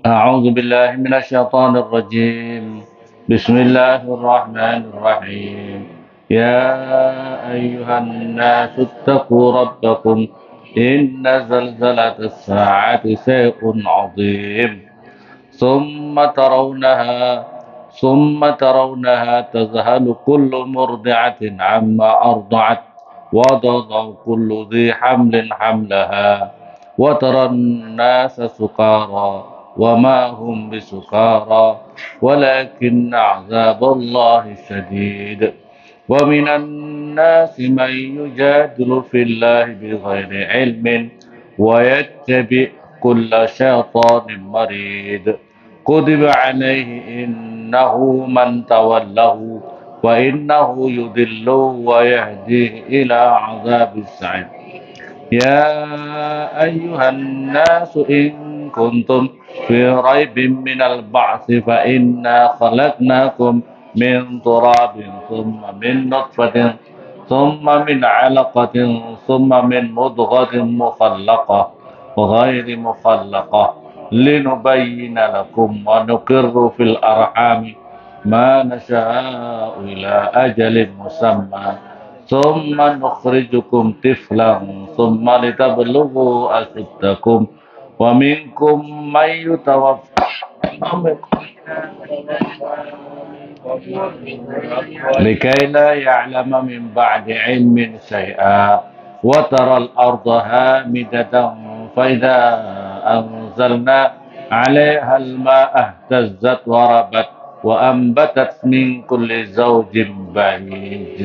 أعوذ بالله من الشيطان الرجيم. بسم الله الرحمن الرحيم. يا أيها الناس اتقوا ربكم إن زلزلة الساعة شيء عظيم. ثم ترونها ثم ترونها تذهل كل مرضعة عما أرضعت وتضع كل ذي حمل حملها وترى الناس سكارى وما هم بسكارى ولكن عذاب الله شديد. ومن الناس من يجادل في الله بغير علم ويتبع كل شيطان مريد. كتب عليه إنه من توله وإنه يضل ويهديه إلى عذاب السعير. يا أيها الناس إن كنتم في ريب من البعث فإنا خلقناكم من تراب ثم من نطفة ثم من علقة ثم من مضغة مخلقة وغير مخلقة لنبين لكم ونقر في الأرحام ما نشاء إلى أجل مسمى ثم نخرجكم طفلا ثم لتبلغوا أشدكم ومنكم من يتوفى لكي لا يعلم من بعد علم شيئا وترى الأرض هامدة فإذا أنزلنا عليها الماء اهتزت وربت وأنبتت من كل زوج بهيج.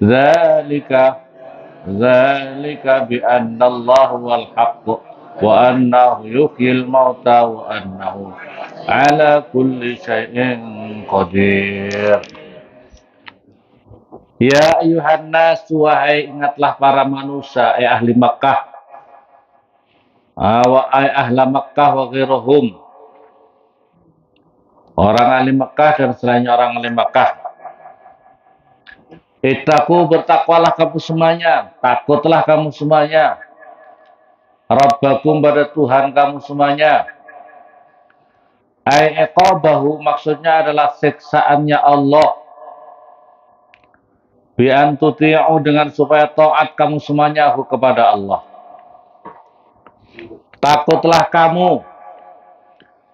ذلك ذلك بأن الله هو الحق وأنه يحيي الموتى وأنه على كل شيء قدير. Ya ayuhan nas, wahai ingatlah para manusia, ahli Makkah, wa ahla Makkah wa ghairuhum, orang ahli Makkah dan selain orang ahli Makkah. Ittaqu, bertakwalah kamu semuanya, takutlah kamu semuanya. Rabbakum, pada Tuhan kamu semuanya. Ai iqabahu, maksudnya adalah siksaannya Allah. Bi an tuti'u, dengan supaya taat kamu semuanya kepada Allah. Takutlah kamu.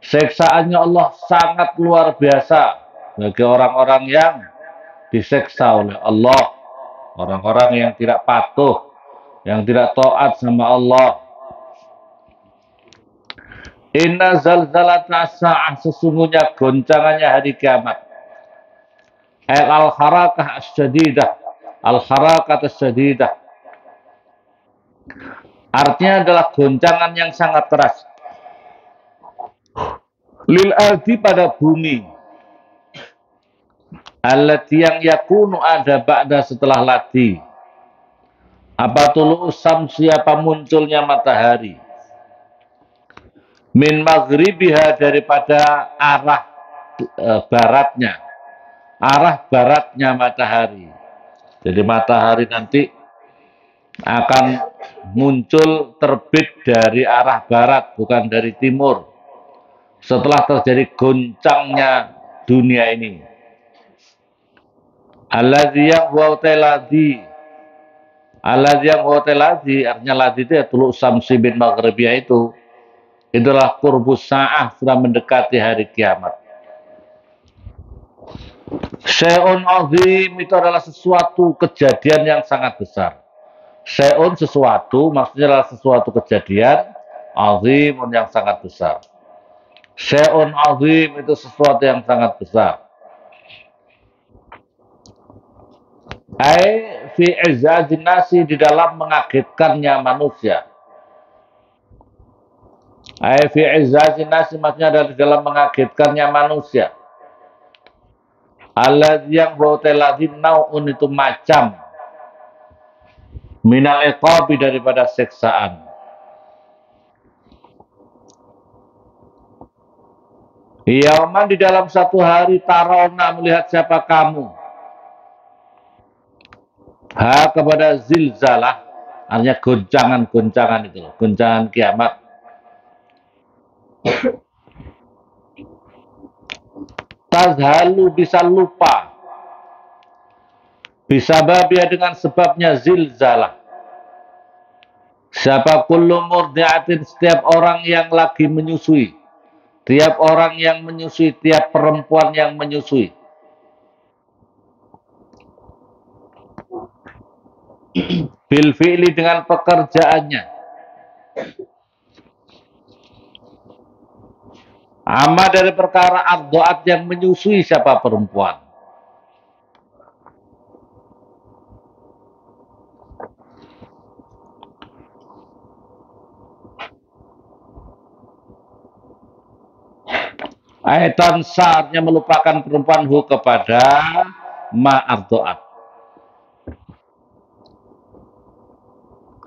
Siksaannya Allah sangat luar biasa bagi orang-orang yang disiksa oleh Allah. Orang-orang yang tidak patuh, yang tidak taat sama Allah. Inna zalzalata sa'ah, sesungguhnya goncangannya hari kiamat. Al-harakah as-syadidah. Al-harakah as-syadidah. Artinya adalah goncangan yang sangat keras. Lil ardi, pada bumi. Allati, yang yakunu ada ba'da, setelah ladi. Apa tulu usam, siapa munculnya matahari. Min maghribiha, daripada arah baratnya. Arah baratnya matahari. Jadi matahari nanti akan muncul terbit dari arah barat, bukan dari timur. Setelah terjadi goncangnya dunia ini. Alladzi yang huwa ladzi. Alladzi yang huwa ladzi, artinya ladzi itu ya tulu samsi bin maghribiyah itu. Itulah qurbus sa'ah, sudah mendekati hari kiamat. Syai'un azim, itu adalah sesuatu kejadian yang sangat besar. Syai'un, sesuatu, maksudnya adalah sesuatu kejadian, azimun, yang sangat besar. Syai'un azim, itu sesuatu yang sangat besar. Ai fi izzazin nasi, di dalam mengagetkannya manusia. Ai fi izzazin nasi, maksudnya adalah di dalam mengagetkannya manusia. Alladzi yang bauteladzim, nau'un, itu macam. Minal iqabi, daripada siksaan. Yauman, di dalam satu hari, tarona, melihat siapa kamu. Ha, kepada zilzalah, artinya goncangan-goncangan itu loh, goncangan kiamat. tazhalu bisa lupa, bisa babia dengan sebabnya zilzalah. Siapa kullu murdiatin, setiap orang yang lagi menyusui, tiap orang yang menyusui, tiap perempuan yang menyusui. Bil fi'li, dengan pekerjaannya. Amma dari perkara ardoat, yang menyusui siapa perempuan. Aitan saatnya melupakan perempuan hu kepada ma ardoat.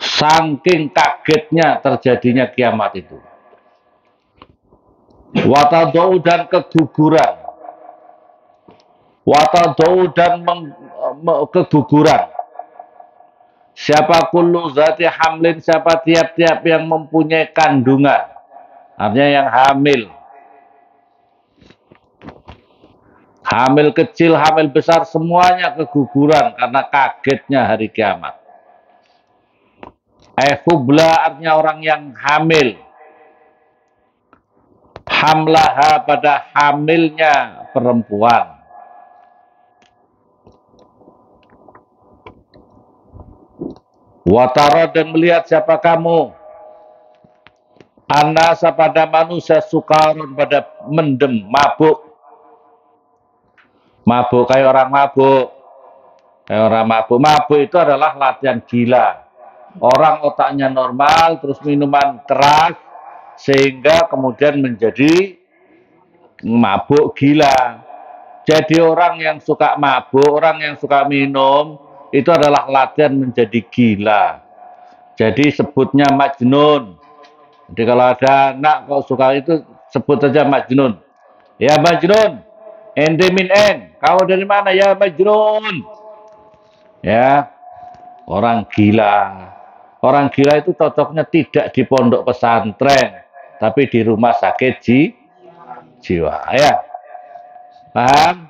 Saking kagetnya terjadinya kiamat itu. Watadau, dan keguguran. Watadau, dan keguguran. Siapa kullu zati hamlin, siapa tiap-tiap yang mempunyai kandungan. Artinya yang hamil. Hamil kecil, hamil besar, semuanya keguguran karena kagetnya hari kiamat. Hubla, artinya orang yang hamil. Hamlaha, pada hamilnya perempuan. Watara, dan melihat siapa kamu. Anasa, pada manusia, sukarun, pada mendem, mabuk. Mabuk kayak orang mabuk. Kayak orang mabuk. Mabuk itu adalah latihan gila. Orang otaknya normal, terus minuman keras, sehingga kemudian menjadi mabuk gila. Jadi orang yang suka mabuk, orang yang suka minum, itu adalah latihan menjadi gila. Jadi sebutnya majnun. Jadi kalau ada anak kau suka itu, sebut saja majnun. Ya majnun, ente min en, kau dari mana ya majnun? Ya, orang gila. Orang gila itu cocoknya tidak di pondok pesantren, tapi di rumah sakit jiwa. Ya, paham?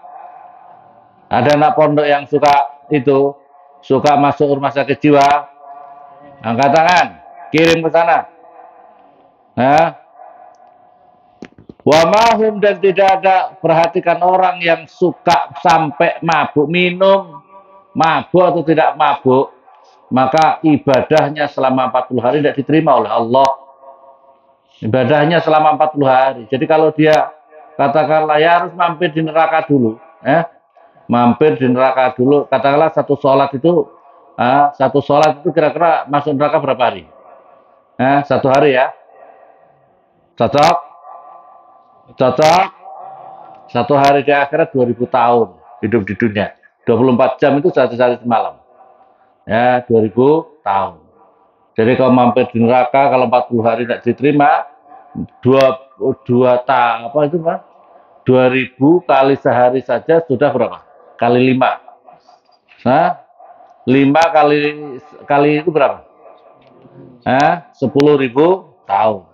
Ada anak pondok yang suka itu, suka masuk rumah sakit jiwa, angkat tangan, kirim ke sana. Nah, wa mahum, dan tidak ada, perhatikan orang yang suka sampai mabuk, minum, mabuk atau tidak mabuk, maka ibadahnya selama 40 hari tidak diterima oleh Allah. Ibadahnya selama 40 hari. Jadi kalau dia katakanlah ya harus mampir di neraka dulu, mampir di neraka dulu, katakanlah satu sholat itu kira-kira masuk neraka berapa hari? Satu hari ya. Cocok? Cocok? Satu hari di akhirat 2000 tahun hidup di dunia. 24 jam itu satu hari semalam. Ya, 2000 tahun. Jadi kalau mampir di neraka, kalau 40 hari tidak diterima, 2000 kali sehari saja sudah berapa? Kali 5. Nah, 5 kali itu berapa? 10.000 tahun.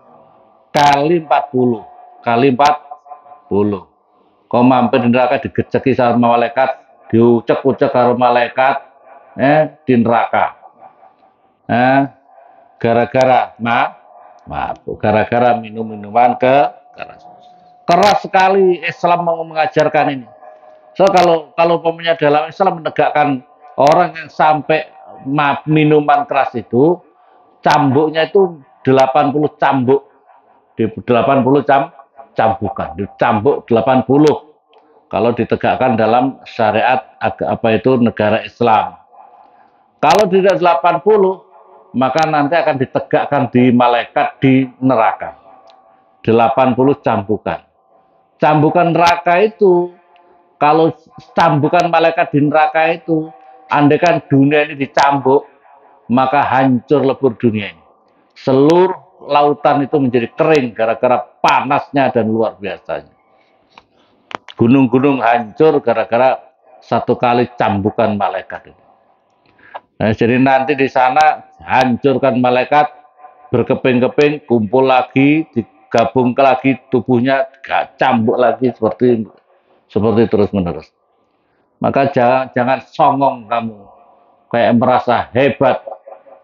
Kali 40. Kali 40. Kau mampir di neraka, digeceki sama malaikat, diucek-ucek sama malaikat, di neraka. Gara-gara mabuk, gara-gara minum-minuman keras sekali Islam mau mengajarkan ini. So kalau pemunya dalam Islam menegakkan orang yang sampai minuman keras itu, cambuknya itu 80 cambuk. Di 80 cambukan, dicambuk 80. Kalau ditegakkan dalam syariat negara Islam. Kalau tidak 80, maka nanti akan ditegakkan di malaikat di neraka. 80 cambukan. Cambukan neraka itu, kalau cambukan malaikat di neraka itu, andaikan dunia ini dicambuk, maka hancur lebur dunia ini. Seluruh lautan itu menjadi kering gara-gara panasnya dan luar biasanya. Gunung-gunung hancur gara-gara satu kali cambukan malaikat itu. Nah, jadi nanti di sana hancurkan malaikat, berkeping-keping, kumpul lagi, digabung lagi tubuhnya, cambuk lagi seperti itu. seperti terus-menerus. Maka jangan songong kamu, kayak merasa hebat,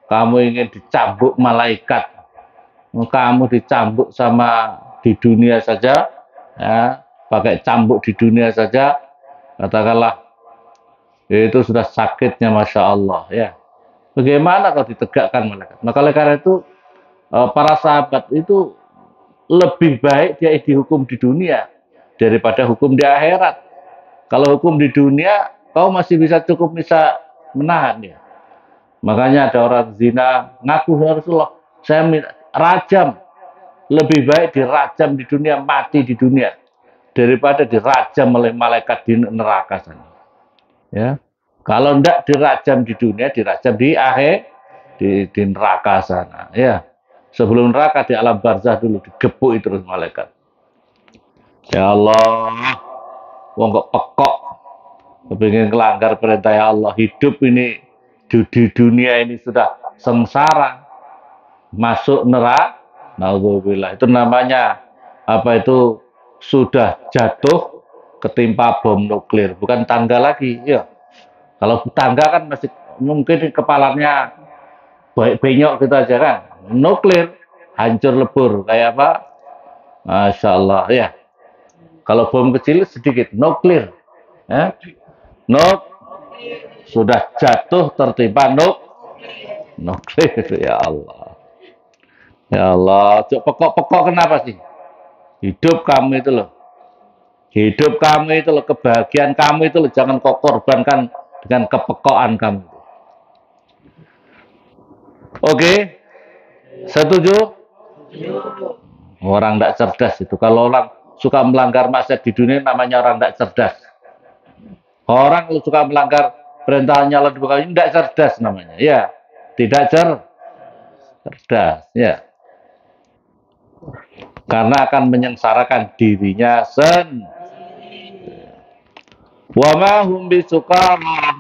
kamu ingin dicambuk malaikat, kamu dicambuk sama di dunia saja, ya, pakai cambuk di dunia saja, katakanlah itu sudah sakitnya, masya Allah, ya. Bagaimana kalau ditegakkan malaikat? Maka oleh karena itu para sahabat itu lebih baik dia dihukum di dunia daripada hukum di akhirat. Kalau hukum di dunia, kau masih cukup bisa menahan ya. Makanya ada orang zina ngaku, ya Rasulullah, saya rajam. Lebih baik dirajam di dunia, mati di dunia, daripada dirajam oleh malaikat di neraka sana. Ya. Kalau tidak dirajam di dunia, dirajam di akhir, di neraka sana. Ya. Sebelum neraka di alam barzah dulu digepuk terus malaikat. Ya Allah, wong kok pekok, kepingin melanggar perintah ya Allah. Hidup ini di dunia ini sudah sengsara, masuk neraka. Nauzubillah. Itu namanya apa itu, sudah jatuh ketimpa bom nuklir, bukan tangga lagi. Ya. Kalau tangga kan masih mungkin kepalanya benyok gitu aja kan. Nuklir hancur lebur kayak apa? Masya Allah ya. Kalau bom kecil sedikit, nuklir. Ya. Sudah jatuh tertimpa nuklir. Ya Allah. Ya Allah, pokok-pokok kenapa sih? Hidup kamu itu loh. Hidup kamu itu loh, kebahagiaan kamu itu loh, jangan kau korbankan dengan kepekokan kamu. Oke, setuju? Orang tidak cerdas itu. Kalau orang suka melanggar maksiat di dunia, namanya orang tidak cerdas. Orang kalau suka melanggar perintahnya Allah ini tidak cerdas namanya. Ya, tidak cerdas. Ya. Karena akan menyengsarakan dirinya sendiri. Wa ma hum bisukara.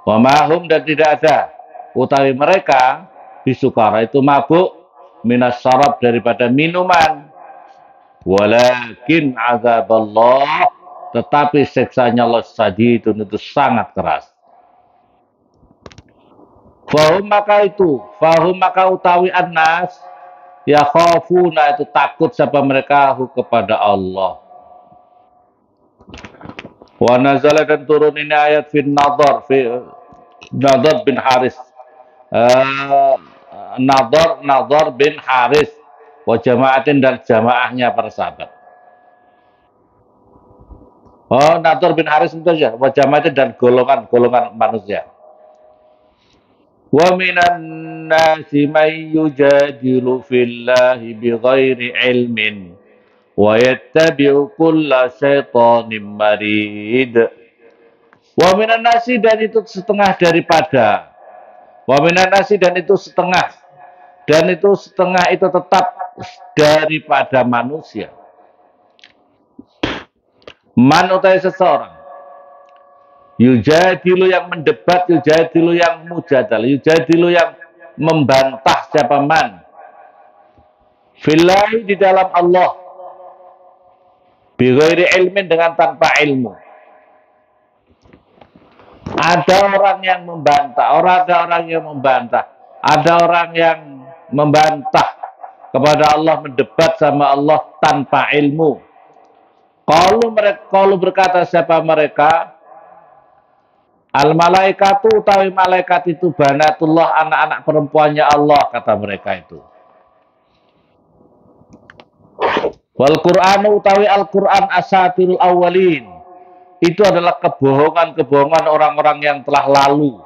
Wa ma hum, dan tidak ada utawi mereka bisukara itu mabuk, minas syarab daripada minuman. Walakin azaballah, tetapi siksanya Allah sadidun, itu sangat keras. Fahum maka utawi annas, ya khafuna, itu takut siapa mereka kepada Allah. Wa nazala, dan turun ini ayat Nadhr bin Haris. Nadhr bin Haris wa jamaatin, dan jamaahnya para sahabat. Oh, Nadhr bin Haris itu saja, wa jamaatin, dan golongan manusia. Wa minan nasi may yujadilu fillahi bighairi ilmin wa yattabi'u kulla syaitanin marid. Wa minan nasi, dan itu setengah daripada. Wa minan nasi, dan itu setengah. Dan itu setengah itu tetap daripada manusia. Man utai seseorang. Yujadilu, yang mendebat, yujadilu yang mujadal, yujadilu yang membantah siapa man. Fillahi, di dalam Allah. Bighairi ilmin, dengan tanpa ilmu. Ada orang yang membantah, ada orang yang membantah. Ada orang yang membantah kepada Allah, mendebat sama Allah tanpa ilmu. Kalau berkata siapa mereka? Al malaikatu, utawi malaikat itu banatullah, anak-anak perempuannya Allah, kata mereka itu. Wal Qur'anu, utawi Al-Qur'an asatirul awwalin, itu adalah kebohongan orang-orang yang telah lalu.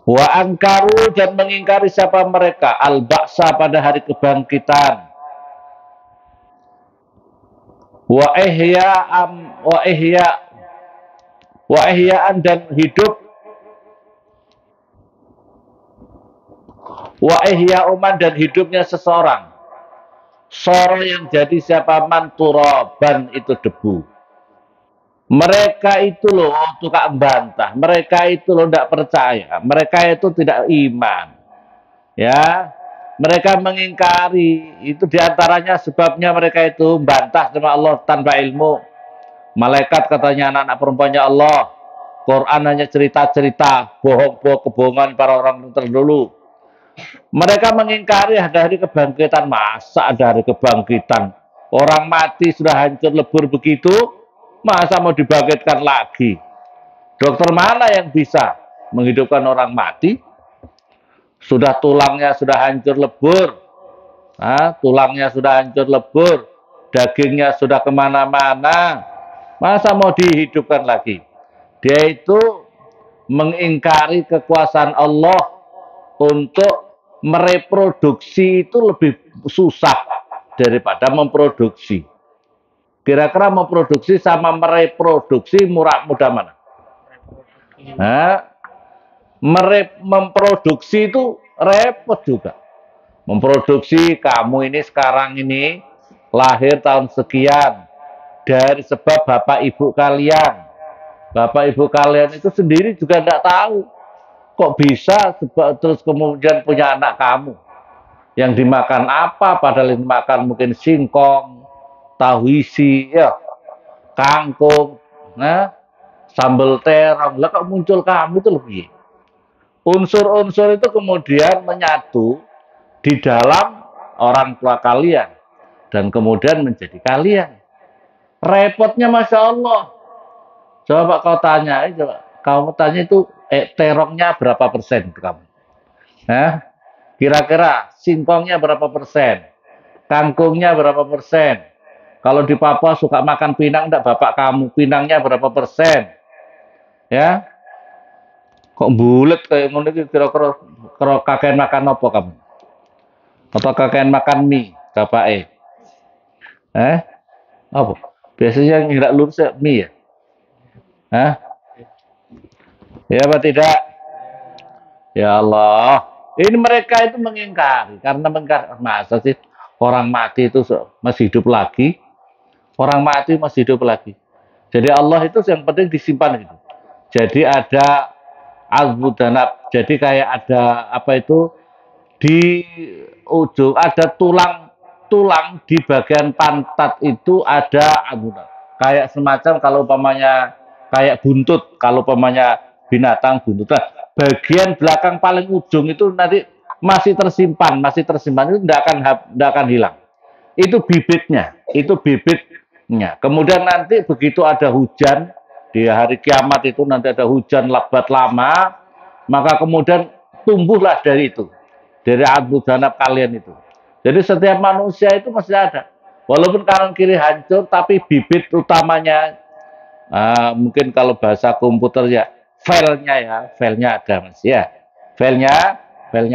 Wa angkaru, dan mengingkari siapa mereka? Al-ba'sa, pada hari kebangkitan. Wa ihya'an, dan hidup. Wa ihya'uman, dan hidupnya seseorang. Seorang yang jadi siapa man turaban, itu debu. Mereka itu loh tukang bantah, mereka itu loh tidak percaya, mereka itu tidak iman. Ya, Mereka mengingkari, itu diantaranya sebabnya mereka itu bantah sama Allah tanpa ilmu. Malaikat katanya anak-anak perempuannya Allah. Quran hanya cerita-cerita, bohong-bohong kebohongan para orang terdahulu. Mereka mengingkari ada hari kebangkitan. Masa ada hari kebangkitan? Orang mati sudah hancur lebur begitu, masa mau dibangkitkan lagi? Dokter mana yang bisa menghidupkan orang mati? Sudah tulangnya sudah hancur lebur, tulangnya sudah hancur lebur, dagingnya sudah kemana-mana, masa mau dihidupkan lagi? Dia itu mengingkari kekuasaan Allah untuk mereproduksi itu lebih susah daripada memproduksi. Kira-kira memproduksi sama mereproduksi mudah mana? Memproduksi itu repot juga. Memproduksi kamu ini sekarang ini lahir tahun sekian dari sebab bapak ibu kalian. Bapak ibu kalian itu sendiri juga tidak tahu kok bisa terus kemudian punya anak kamu. Yang dimakan apa? Padahal yang dimakan mungkin singkong, tahu isi, ya, kangkung, sambal terong. Lah kok muncul kamu itu lebih. Unsur-unsur itu kemudian menyatu di dalam orang tua kalian dan kemudian menjadi kalian. Repotnya Masya Allah. Coba kau tanya, kamu tanya itu terongnya berapa persen itu kamu? Kira-kira singkongnya berapa persen? Kangkungnya berapa persen? Kalau di Papua suka makan pinang enggak bapak kamu? Pinangnya berapa persen? Ya, kok bulat kayak ngono iki kira-kira kakek makan apa kamu? Atau kakek makan mie, bapake? Apa? Biasanya yang ngira lurus ya mie ya? Ya apa tidak? Ya Allah, ini mereka itu mengingkari karena masa sih orang mati itu masih hidup lagi, orang mati masih hidup lagi. Jadi Allah itu yang penting disimpan gitu. Jadi ada al-mudanab, jadi kayak ada apa itu di ujung ada tulang di bagian pantat itu ada al-mudanab. Kayak semacam kalau umpamanya kayak buntut, kalau umpamanya binatang buntut. Nah, bagian belakang paling ujung itu nanti masih tersimpan itu tidak akan hilang. Itu bibitnya. Kemudian nanti begitu ada hujan di hari kiamat itu nanti ada hujan lebat lama, maka kemudian tumbuhlah dari itu, dari al-mudanab kalian itu. Jadi setiap manusia itu masih ada, walaupun kanan kiri hancur, tapi bibit utamanya mungkin kalau bahasa komputer ya filenya ada mas ya, filenya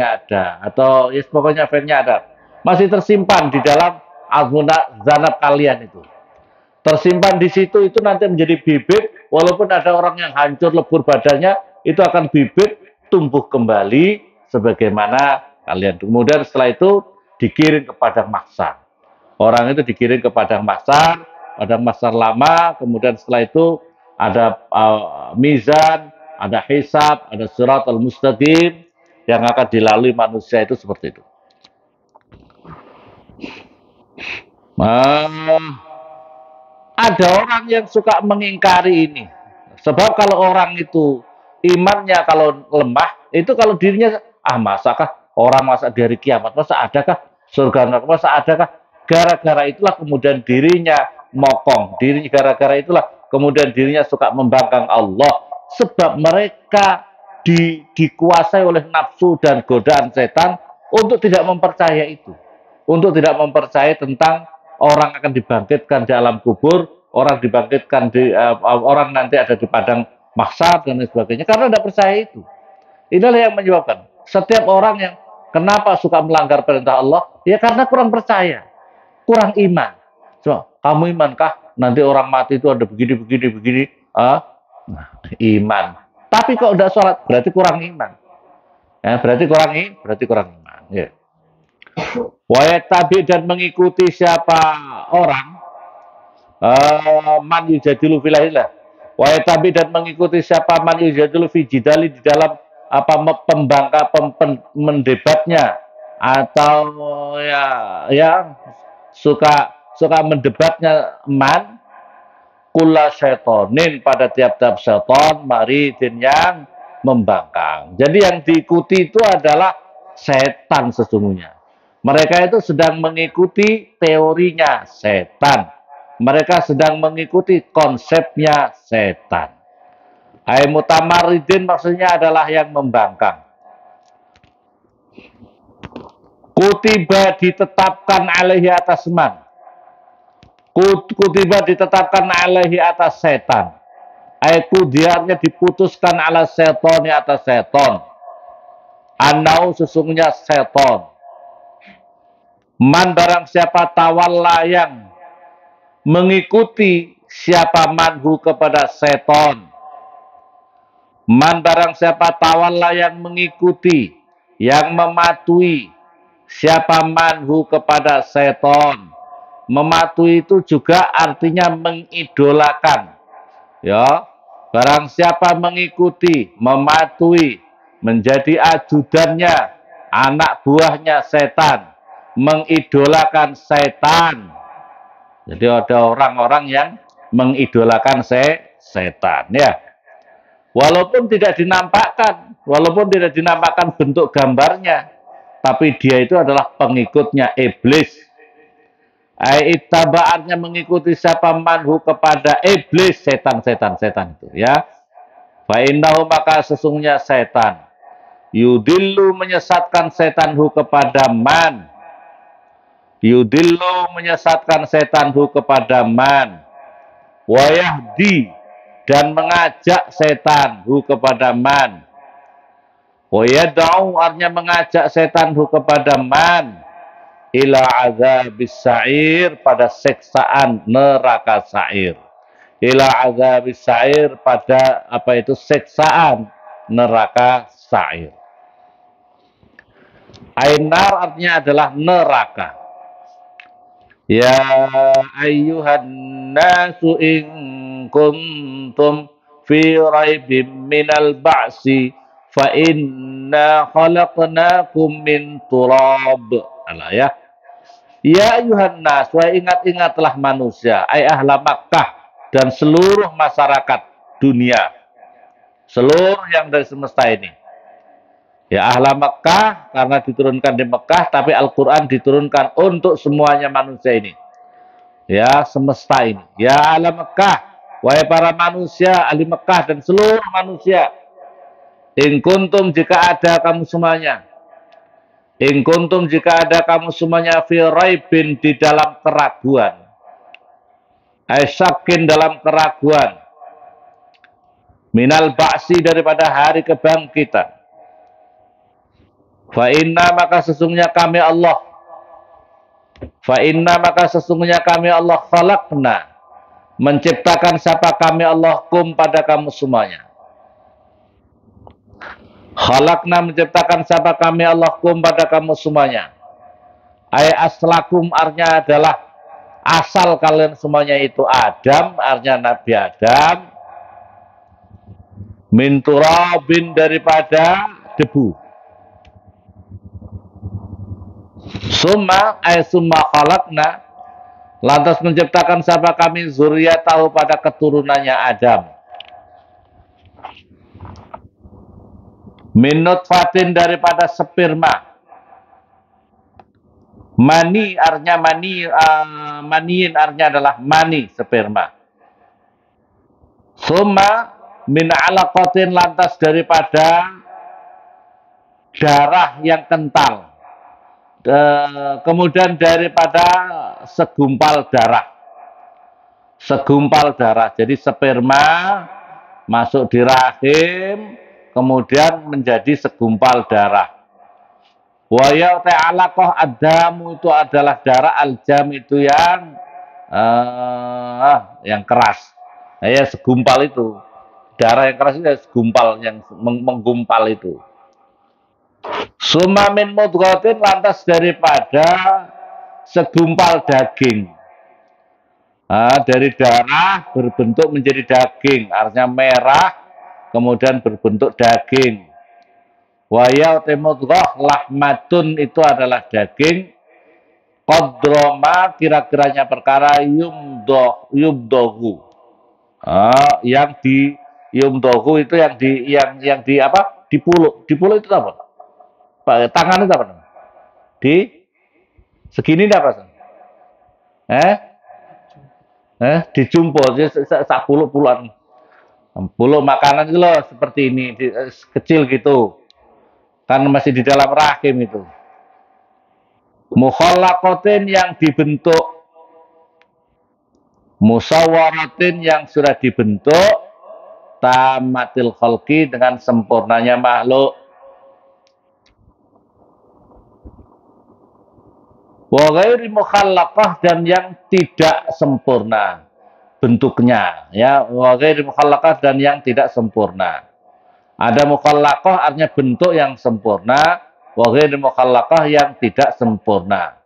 ada atau ya pokoknya filenya ada, masih tersimpan di dalam al-mudanab kalian itu. Tersimpan di situ itu nanti menjadi bibit, walaupun ada orang yang hancur lebur badannya, itu akan bibit tumbuh kembali sebagaimana kalian. Kemudian setelah itu dikirim ke padang mahsyar. Orang itu dikirim ke padang mahsyar lama, kemudian setelah itu ada mizan, ada hisab, ada siratal mustaqim yang akan dilalui manusia itu seperti itu. Ada orang yang suka mengingkari ini. Sebab kalau orang itu imannya kalau lemah, itu kalau dirinya masakah orang masa dari kiamat, masa adakah surga neraka, masa adakah? Gara-gara itulah kemudian dirinya mokong, gara-gara itulah kemudian dirinya suka membangkang Allah. Sebab mereka dikuasai oleh nafsu dan godaan setan untuk tidak mempercaya itu. Untuk tidak mempercaya tentang orang akan dibangkitkan di alam kubur, orang dibangkitkan orang nanti ada di padang mahsyar dan lain sebagainya, karena tidak percaya itu. Inilah yang menyebabkan setiap orang yang kenapa suka melanggar perintah Allah, ya karena kurang percaya, kurang iman. So, kamu imankah nanti orang mati itu ada begini? Iman. Tapi kalau udah sholat berarti kurang iman. Ya, berarti kurang iman. Ya. Wayat tabi dan mengikuti siapa orang man yujadilu filahillah. Wayat tabi dan mengikuti siapa man yujadilu fi jidali di dalam apa mendebatnya atau ya ya suka suka mendebatnya man kula syaitonin pada tiap-tiap seton maridin yang membangkang. Jadi yang diikuti itu adalah setan sesungguhnya. Mereka itu sedang mengikuti teorinya setan. Mereka sedang mengikuti konsepnya setan. Hai mutamaridin maksudnya adalah yang membangkang. Kutiba ditetapkan alaihi atas man. Kutiba ditetapkan alaihi atas setan. Aiku diarnya diputuskan ala seton atas seton. Anau sesungguhnya seton. Man barang siapa tawalla yang mengikuti siapa manhu kepada seton. Man barang siapa tawalla yang mengikuti, yang mematuhi siapa manhu kepada seton. Mematuhi itu juga artinya mengidolakan. Ya, barang siapa mengikuti, mematuhi, menjadi ajudannya, anak buahnya setan, mengidolakan setan. Jadi ada orang-orang yang mengidolakan setan, ya. Walaupun tidak dinampakkan bentuk gambarnya, tapi dia itu adalah pengikutnya iblis. Ittabaarnya mengikuti siapa manhu kepada iblis, setan itu, ya. Fa innahu maka sesungguhnya setan yudillu menyesatkan setanhu kepada man. Yudillu menyesatkan setanhu kepada man. Wa yahdi dan mengajak setanhu kepada man. Wa yad'u artinya mengajak setanhu kepada man ila azabis sa'ir pada siksaan neraka sa'ir. Ila azabis sa'ir pada apa itu siksaan neraka sa'ir. Ainar artinya adalah neraka. Ya ayyuhan nasu in kuntum fi raibim minal ba'si fa inna khalaqnakum min turab. Alah ya. Ya ayuhan nas, wa ingat-ingatlah manusia, ai ahla Makkah dan seluruh masyarakat dunia, seluruh yang dari semesta ini. Ya ahla Makkah karena diturunkan di Mekah, tapi Al-Quran diturunkan untuk semuanya manusia ini. Ya semesta ini. Ya ahla Makkah, wahai para manusia, ahli Mekah dan seluruh manusia. In kuntum jika ada kamu semuanya. In kuntum jika ada kamu semuanya fi raibin di dalam keraguan. Aisakin dalam keraguan. Minal ba'si daripada hari kebangkitan. Fa inna maka sesungguhnya kami Allah. Fa inna maka sesungguhnya kami Allah khalaqna. Menciptakan siapa kami Allah kum pada kamu semuanya. Khalaqna menciptakan siapa kami Allah kum pada kamu semuanya. Ay aslakum artinya adalah asal kalian semuanya itu Adam, artinya Nabi Adam. Min turabin daripada debu. Summa ay summa khalaqna lantas menciptakan siapa kami zuriyatahu pada keturunannya Adam. Min nutfatin daripada sperma. Mani artinya maniin artinya adalah mani sperma. Summa min alaqatin lantas daripada darah yang kental. Kemudian daripada segumpal darah. Segumpal darah. Jadi sperma masuk di rahim, kemudian menjadi segumpal darah. Wa ya ta'alaqah adamu itu adalah darah, aljam itu yang keras. Nah, ya segumpal itu. Darah yang keras itu ya segumpal yang menggumpal itu. Summa min mudghatin lantas daripada segumpal daging. Nah, dari darah berbentuk menjadi daging, artinya merah, kemudian berbentuk daging. Wa ya mudghah lahmatun itu adalah daging, qadroma kira-kiranya perkara yumdohu. Yang di yumdohu itu yang di apa? Dipuluk itu apa? Tangan itu apa? Di segini apa? Dijumpul sak puluh-puluhan. Puluh makanan itu loh seperti ini, kecil gitu. Kan masih di dalam rahim itu. Mukhallaqatin yang dibentuk, musawwaratin yang sudah dibentuk, tamatil khalqi dengan sempurnanya makhluk. Wa ghairi mukhallaqah dan yang tidak sempurna bentuknya, ya. Wa ghairi mukhallaqah dan yang tidak sempurna. Ada mukhallaqah artinya bentuk yang sempurna, wa ghairi mukhallaqah yang tidak sempurna.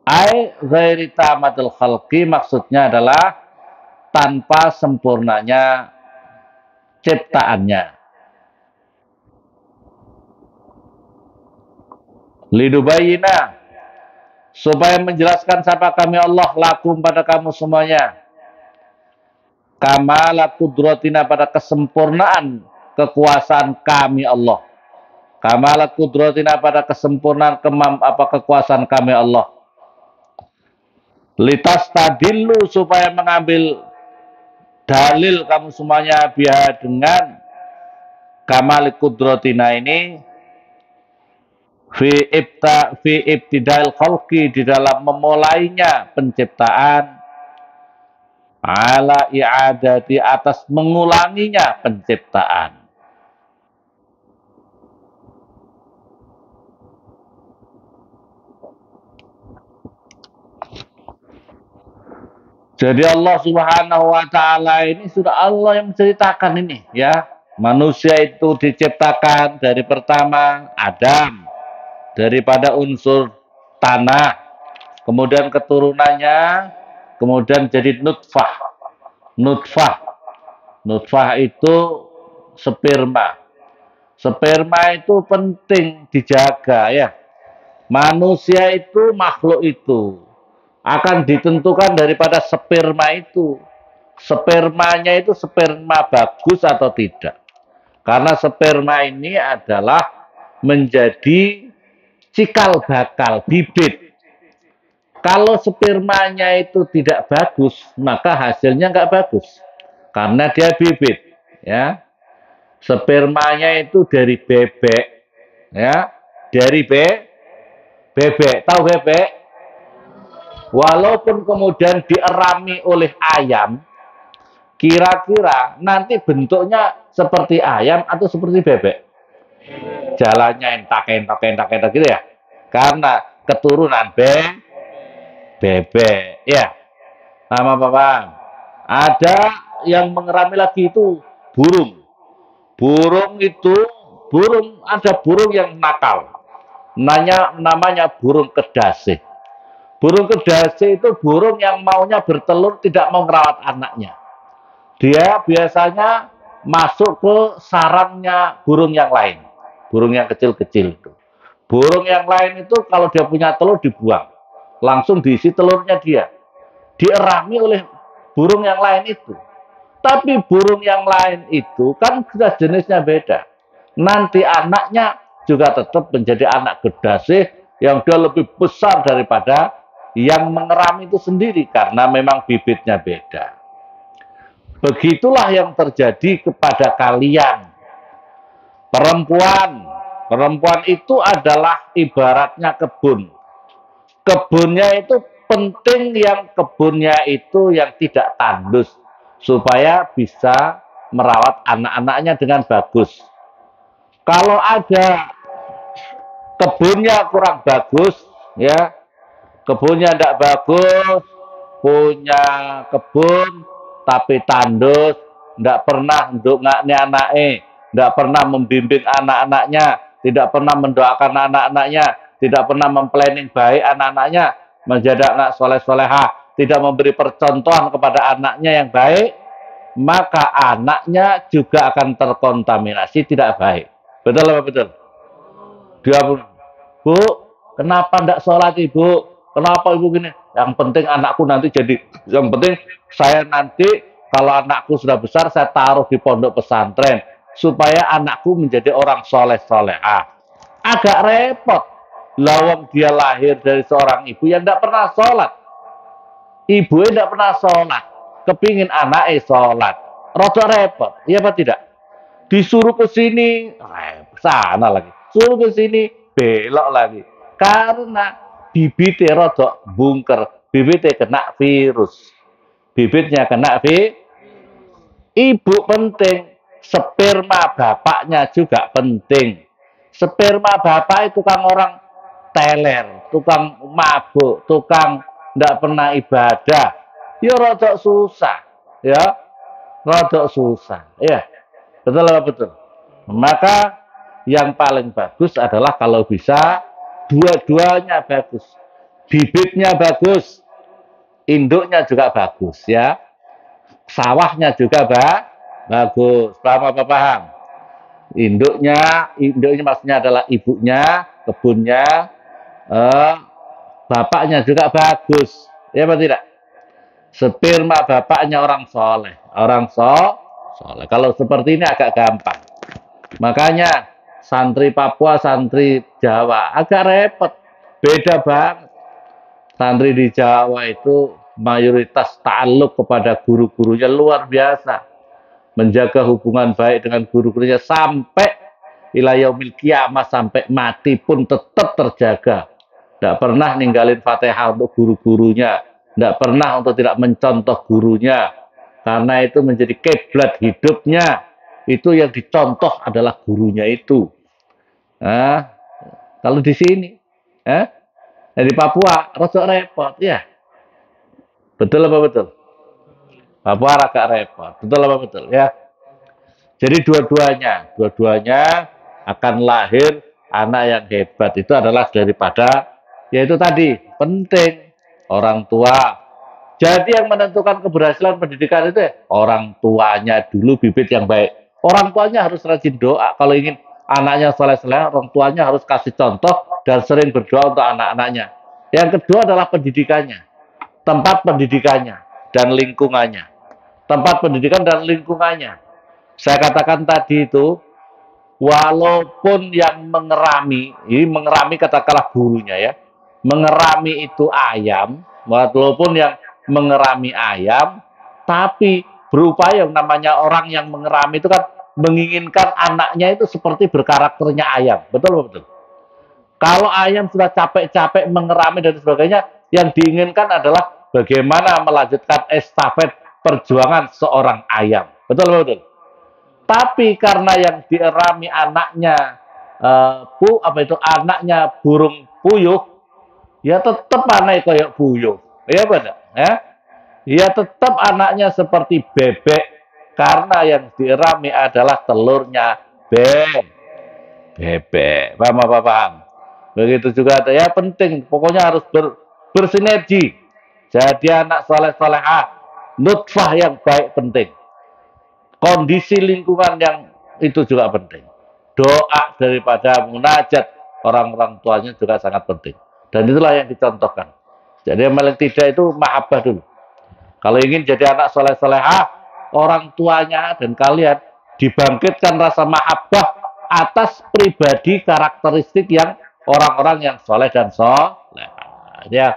Ai ghairi tamatil khalqi maksudnya adalah tanpa sempurnanya ciptaannya. Lidubayina supaya menjelaskan siapa kami Allah lakum pada kamu semuanya. Kamala kudratina pada kesempurnaan kekuasaan kami Allah. Kamala kudratina pada kesempurnaan kekuasaan kami Allah. Litas tadillu supaya mengambil dalil kamu semuanya biar dengan kamali kudratina ini fi ibtidail khalqi di dalam memulainya penciptaan, ala i'adati atas mengulanginya penciptaan. Jadi Allah Subhanahu wa taala ini sudah Allah yang menceritakan ini, ya. Manusia itu diciptakan dari pertama Adam daripada unsur tanah, kemudian keturunannya, kemudian jadi nutfah. Nutfah itu sperma. Sperma itu penting dijaga, ya. Manusia itu makhluk itu akan ditentukan daripada sperma itu. Spermanya itu sperma bagus atau tidak. Karena sperma ini adalah menjadi cikal bakal, bibit. Kalau spermanya itu tidak bagus, maka hasilnya nggak bagus. Karena dia bibit. Ya. Spermanya itu dari bebek. Ya. Dari bebek. Tahu bebek? Walaupun kemudian dierami oleh ayam, kira-kira nanti bentuknya seperti ayam atau seperti bebek? Jalannya entak gitu ya. Karena keturunan bebek, ya. Sama paham. Ada yang mengerami lagi itu burung. Ada burung yang nakal. Namanya burung kedasi. Burung kedasi itu burung yang maunya bertelur, tidak mau merawat anaknya. Dia biasanya masuk ke sarangnya burung yang lain. Burung yang kecil-kecil itu. Burung yang lain itu kalau dia punya telur dibuang. Langsung diisi telurnya dia. Dierami oleh burung yang lain itu. Tapi burung yang lain itu kan sudah jenisnya beda. Nanti anaknya juga tetap menjadi anak kedasi yang dia lebih besar daripada yang mengeram itu sendiri karena memang bibitnya beda. Begitulah yang terjadi kepada kalian. Perempuan itu adalah ibaratnya kebun. Kebunnya itu penting yang kebunnya itu yang tidak tandus supaya bisa merawat anak-anaknya dengan bagus. Kalau ada kebunnya kurang bagus, ya, kebunnya tidak bagus, punya kebun tapi tandus, tidak pernah ndongakne anake, tidak pernah membimbing anak-anaknya, tidak pernah mendoakan anak-anaknya, tidak pernah memplanning baik anak-anaknya menjadi anak soleh-solehah, tidak memberi percontohan kepada anaknya yang baik, maka anaknya juga akan terkontaminasi tidak baik. Betul apa betul? Dia pun, Bu, kenapa ndak sholat ibu? Kenapa ibu gini? Yang penting anakku nanti jadi, yang penting saya nanti kalau anakku sudah besar saya taruh di pondok pesantren supaya anakku menjadi orang soleh solehah. Agak repot. Lawang dia lahir dari seorang ibu yang tidak pernah sholat. Ibu tidak pernah sholat. Kepingin anaknya sholat. Rodok repot. Iya apa tidak? Disuruh ke sini, sana lagi. Suruh ke sini, belok lagi. Karena bibitnya rodok bungker, bibitnya kena virus. Bibitnya kena virus. Ibu penting, sperma bapaknya juga penting. Sperma bapak itu tukang orang teler, tukang mabuk, tukang tidak pernah ibadah. Ya rodok susah, ya rodok susah, ya. Betul apa betul? Maka yang paling bagus adalah kalau bisa dua-duanya bagus. Bibitnya bagus, induknya juga bagus ya. Sawahnya juga bagus. Paham apa paham? Induknya maksudnya adalah ibunya, kebunnya, bapaknya juga bagus. Ya apa tidak? Sperma bapaknya orang soleh, soleh. Kalau seperti ini agak gampang. Makanya santri Papua, santri Jawa agak repot. Beda banget. Santri di Jawa itu mayoritas ta'aluk kepada guru-gurunya luar biasa. Menjaga hubungan baik dengan guru-gurunya sampai ila yaumil qiyamah, sampai mati pun tetap terjaga. Tidak pernah ninggalin Fatihah untuk guru-gurunya. Tidak pernah untuk tidak mencontoh gurunya. Karena itu menjadi kiblat hidupnya. Itu yang dicontoh adalah gurunya itu. Nah, kalau di sini, di Papua, rada repot, ya. Betul apa betul? Papua agak repot. Betul apa betul, ya. Jadi dua-duanya akan lahir anak yang hebat. Itu adalah daripada, yaitu tadi, penting orang tua. Jadi yang menentukan keberhasilan pendidikan itu orang tuanya dulu, bibit yang baik. Orang tuanya harus rajin doa. Kalau ingin anaknya soleh-soleh, orang tuanya harus kasih contoh dan sering berdoa untuk anak-anaknya. Yang kedua adalah pendidikannya. Tempat pendidikannya dan lingkungannya. Tempat pendidikan dan lingkungannya. Saya katakan tadi itu, walaupun yang mengerami, ini mengerami katakanlah gurunya ya, mengerami itu ayam, walaupun yang mengerami ayam, tapi berupaya, namanya orang yang mengerami itu kan menginginkan anaknya itu seperti berkarakternya ayam. Betul betul. Kalau ayam sudah capek-capek mengerami dan sebagainya, yang diinginkan adalah bagaimana melanjutkan estafet perjuangan seorang ayam. Betul betul. Tapi karena yang dierami anaknya anaknya burung puyuh, ya tetap anak kayak puyuh. Ya benar, ya. Ya tetap anaknya seperti bebek karena yang dirami adalah telurnya bebek. Paham apa paham? Begitu juga ya, penting pokoknya harus bersinergi. Jadi anak soleh-solehah, nutfah yang baik penting. Kondisi lingkungan yang itu juga penting. Doa daripada munajat orang-orang tuanya juga sangat penting. Dan itulah yang dicontohkan. Jadi yang paling tidak itu mahabbah dulu. Kalau ingin jadi anak soleh-solehah, orang tuanya dan kalian dibangkitkan rasa mahabbah atas pribadi karakteristik yang orang-orang yang soleh dan soleh. Ya,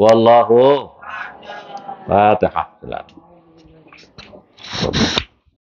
wallahu Fatihah.